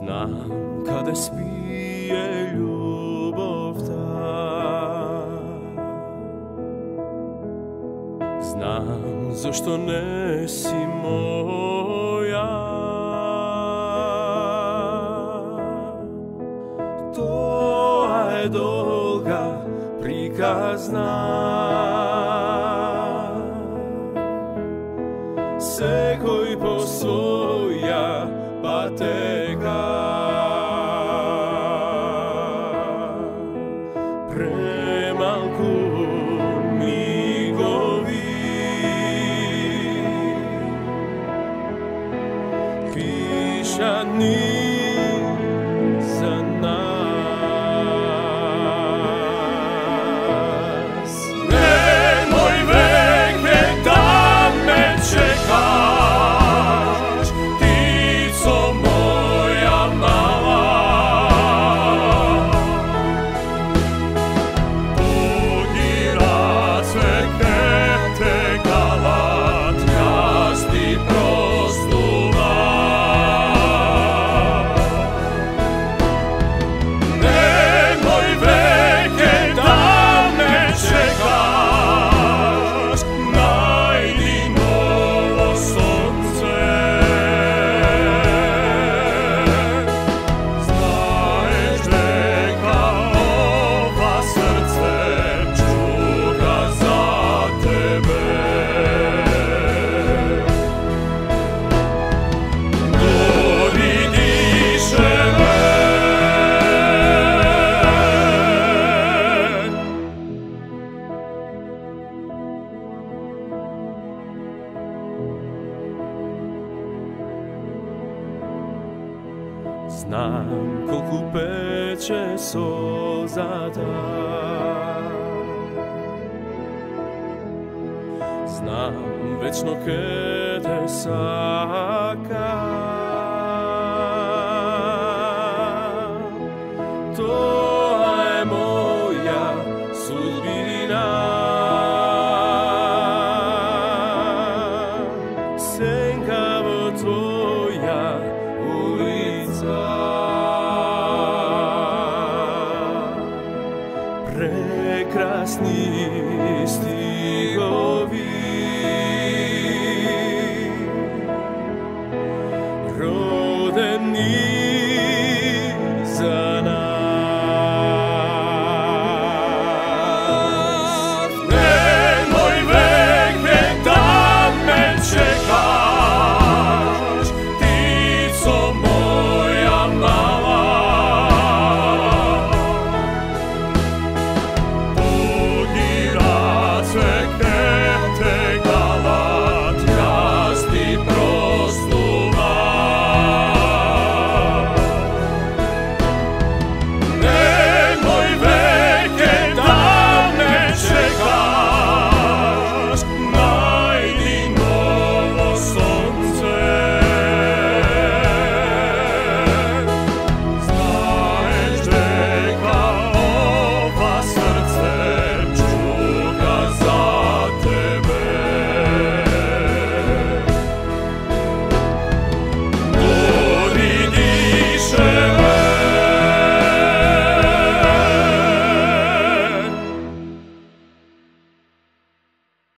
Znam kada spije ljubov ta, znam zašto nesi moja. To je dolga prikazna, sekoj po svoja pateka. Premalku migovi pišani za nas. Nemoj veke da me čekaš, ptico moja mala. Dugi razvek te galat, jasni prostuva. Nemoj veke da me čekaš, najdi novo sunce. Znaješ neka ova srce čuka za tebe. Dovidiše me. Znam kolku peče solza ta, znam večno ke te saka. To je moja sudbina, senkavo tvoja ulica. Prekrasni stigovi